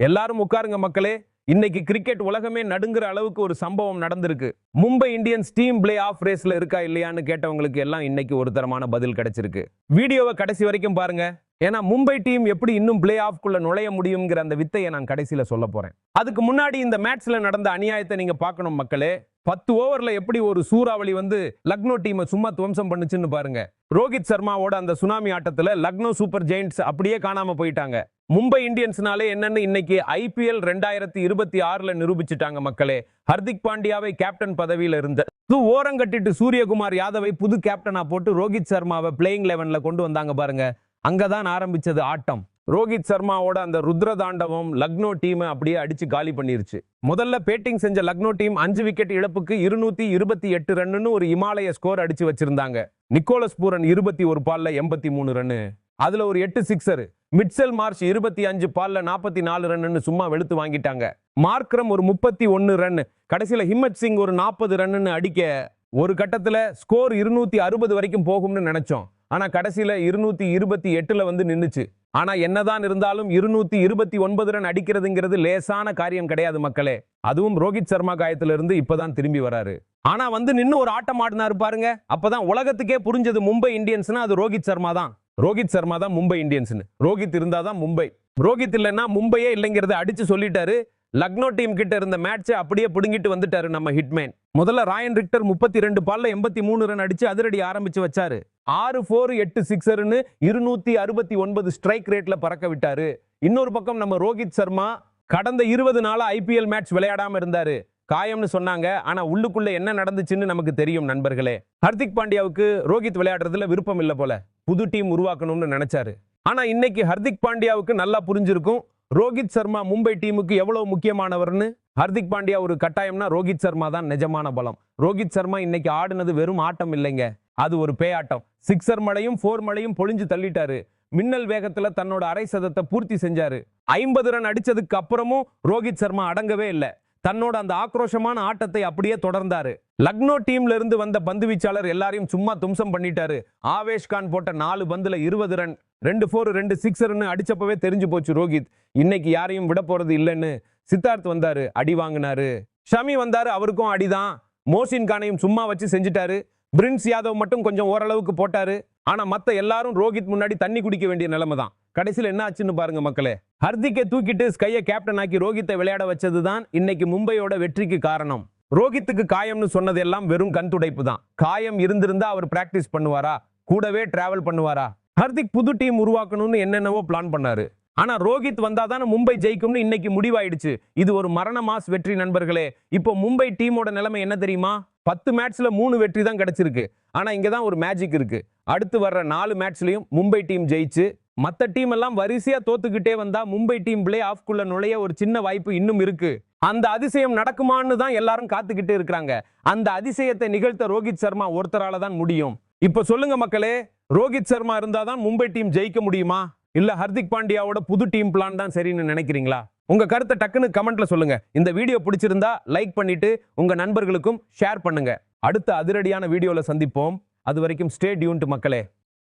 எல்லாரும் உட்காருங்க மக்களே. இன்னைக்கு கிரிக்கெட் உலகமே நடுங்குற அளவுக்கு ஒரு சம்பவம் நடந்திருக்கு. Mumbai Indians team play off ரேஸ்ல இருக்கா இல்லையான்னு கேட்டவங்களுக்கு எல்லாம் இன்னைக்கு ஒரு தரமான பதில் கிடைச்சிருக்கு. வீடியோவை கடைசி வரைக்கும் பாருங்க. ஏன்னா மும்பை டீம் எப்படி இன்னும் பிளே ஆஃப்குள்ள நுழைய முடியுங்கிற அந்த வித்தையை நான் கடைசியில சொல்ல போறேன். அதுக்கு முன்னாடி இந்த மேட்ச்ல நடந்த அநியாயத்தை நீங்க பார்க்கணும் மக்களே. 10 ஓவர்ல எப்படி ஒரு சூறாவளி வந்து லக்னோ டீமை சும்மா துவம்சம் பண்ணுச்சுன்னு பாருங்க. ரோஹித் சர்மாவோட அந்த சுனாமி ஆட்டத்துல லக்னோ சூப்பர் ஜெயிண்ட்ஸ் அப்படியே காணாம போயிட்டாங்க. மும்பை இந்தியன்ஸ்னாலே என்னன்னு இன்னைக்கு IPL 2026ல நிரூபிச்சுட்டாங்க மக்களே. ஹர்திக் பாண்டியாவை கேப்டன் பதவியில இருந்த ஓரங்கட்டிட்டு சூரியகுமார் யாதவை புது கேப்டனா போட்டு ரோஹித் சர்மாவை பிளேயிங் 11ல கொண்டு வந்தாங்க பாருங்க. அங்கதான் ஆரம்பிச்சது ஆட்டம். ரோஹித் சர்மாவோட அந்த ருத்ர தாண்டவம் லக்னோ டீமை அப்படியே அடிச்சு காலி பண்ணிருச்சு. முதல்ல பேட்டிங் செஞ்ச லக்னோ டீம் 5 விக்கெட் இழப்புக்கு 228 ரன்னு ஒரு இமாலய ஸ்கோர் அடிச்சு வச்சிருந்தாங்க. நிக்கோலஸ் பூரன் 21 பால்ல 83 ரன்னு, அதுல ஒரு 8 சிக்ஸர். மிட்செல் மார்ஷ் 25 பால்ல 44 ரன்னு சும்மா வெளுத்து வாங்கிட்டாங்க. மார்க்ரம் ஒரு 31 ரன், கடைசியில ஹிம்மத் சிங் ஒரு 40 ரன்னு அடிக்க ஒரு கட்டத்துல ஸ்கோர் 260 வரைக்கும் போகும்னு நினைச்சோம். ஆனா கடைசியில 228ல வந்து நின்னுச்சு. ஆனா என்னதான் இருந்தாலும் 229 ரன் அடிக்கிறதுங்கிறது லேசான காரியம் கிடையாது மக்களே. அதுவும் ரோஹித் சர்மா காயத்துல இருந்து இப்பதான் திரும்பி வராரு. ஆனா வந்து நின்னு ஒரு ஆட்டம் ஆடினாரு பாருங்க. அப்பதான் உலகத்துக்கே புரிஞ்சது மும்பை இந்தியன்ஸ்னா அது ரோஹித் சர்மா தான். ரோஹித் சர்மா தான் மும்பை இந்தியன்ஸ். ரோஹித் இருந்தாதான் மும்பை, ரோஹித் இல்லைன்னா மும்பையே இல்லைங்கிறத அடிச்சு சொல்லிட்டாரு. லக்னோ டீம் கிட்ட இருந்த மேட்சை அப்படியே பிடுங்கிட்டு வந்துட்டாரு நம்ம ஹிட்மேன். முதல்ல ராயன் ரிக்டர் 32 பால்ல 83 ரன் அடிச்சு அதிரடி ஆரம்பிச்சு வச்சாரு. 6-4 8 சிக்ஸர்னு 269 ஸ்ட்ரைக் ரேட்ல பறக்க விட்டாரு. இன்னொரு பக்கம் நம்ம ரோஹித் சர்மா கடந்த 20 நாளா IPL மேட்ச் விளையாடாம இருந்தாரு. காயம்னு சொன்னாங்க. ஆனா உள்ளுக்குள்ள என்ன நடந்துச்சுன்னு நமக்கு தெரியும் நண்பர்களே. ஹர்திக் பாண்டியாவுக்கு ரோஹித் விளையாடுறதுல விருப்பம் இல்ல போல. புது டீம் உருவாக்கணும்னு நினைச்சாரு. ஆனா இன்னைக்கு ஹர்திக் பாண்டியாவுக்கு நல்லா புரிஞ்சிருக்கும் ரோஹித் சர்மா மும்பை டீமுக்கு எவ்வளவு முக்கியமானவர்னு. ஹர்திக் பாண்டியா ஒரு கட்டாயம்னா ரோஹித் சர்மா தான் நிஜமான பலம். ரோஹித் சர்மா இன்னைக்கு ஆடுனது வெறும் ஆட்டம் இல்லைங்க, அது ஒரு பேயாட்டம். 6 மழையும் 4 மழையும் பொழிஞ்சு தள்ளிட்டாரு. மின்னல் வேகத்துல தன்னோட அரை சதத்தை பூர்த்தி செஞ்சாரு. 50 ரன் அடிச்சதுக்கு அப்புறமும் ரோஹித் சர்மா அடங்கவே இல்லை. தன்னோட அந்த ஆக்ரோஷமான ஆட்டத்தை அப்படியே தொடர்ந்தாரு. லக்னோ டீம்ல இருந்து வந்த பந்து வீச்சாளர் எல்லாரையும் சும்மா தும்சம் பண்ணிட்டாரு. ஆவேஷ் கான் போட்ட 4 பந்துல 20 ரன், 2 4 2 சிக்ஸர்னு அடிச்சப்பவே தெரிஞ்சு போச்சு ரோஹித் இன்னைக்கு யாரையும் விட போறது இல்லைன்னு. சித்தார்த் வந்தாரு, அடி வாங்கினாரு. ஷமி வந்தாரு, அவருக்கும் அடிதான். மோசின் கானையும் சும்மா வச்சு செஞ்சுட்டாரு. பிரின்ஸ் யாதவ் மட்டும் கொஞ்சம் ஓரளவுக்கு போட்டாரு. ஆனா மத்த எல்லாரும் ரோஹித் முன்னாடி தண்ணி குடிக்க வேண்டிய நிலைமை தான். கடைசியில் என்ன ஆச்சுன்னு பாருங்க மக்களே. ஹர்திக்கை தூக்கிட்டு ஸ்கையை கேப்டன் ஆக்கி ரோஹித்தை விளையாட வச்சதுதான் இன்னைக்கு மும்பையோட வெற்றிக்கு காரணம். ரோஹித்துக்கு காயம்னு சொன்னது எல்லாம் வெறும் கண் துடைப்பு தான். காயம் இருந்திருந்தா அவர் பிராக்டிஸ் பண்ணுவாரா, கூடவே டிராவல் பண்ணுவாரா? ஹர்திக் புது டீம் உருவாக்கணும்னு என்னென்னவோ பிளான் பண்ணாரு. ஆனா ரோஹித் வந்தாதான் மும்பை ஜெயிக்கும்னு இன்னைக்கு முடிவாயிடுச்சு. இது ஒரு மரண மாஸ் வெற்றி நண்பர்களே. இப்போ மும்பை டீமோட நிலைமை என்ன தெரியுமா? 10 மேட்ச்ல 3 வெற்றி தான் கிடைச்சிருக்கு. ஆனா இங்கதான் ஒரு மேஜிக் இருக்கு. அடுத்து வர்ற 4 மேட்ச்லயும் மும்பை டீம் ஜெயிச்சு மத்த டீம் எல்லாம் வரிசையா தோத்துக்கிட்டே வந்தா மும்பை டீம் பிளே ஆஃப்குள்ள நுழைய ஒரு சின்ன வாய்ப்பு இன்னும் இருக்கு. அந்த அதிசயம் நடக்குமான்னு தான் எல்லாரும் காத்துக்கிட்டு இருக்காங்க. அந்த அதிசயத்தை நிகழ்த்த ரோஹித் சர்மா ஒருத்தரால தான் முடியும். இப்ப சொல்லுங்க மக்களே, ரோஹித் சர்மா இருந்தாதான் மும்பை டீம் ஜெயிக்க முடியுமா, இல்ல ஹர்திக் பாண்டியாவோட புது டீம் பிளான் தான் சரின்னு நினைக்கிறீங்களா? உங்க கருத்தை டக்குன்னு கமெண்ட்ல சொல்லுங்க. இந்த வீடியோ பிடிச்சிருந்தா லைக் பண்ணிட்டு உங்க நண்பர்களுக்கும் ஷேர் பண்ணுங்க. அடுத்த அதிரடியான வீடியோல சந்திப்போம். அது வரைக்கும் ஸ்டே டியூன்ட் மக்களே.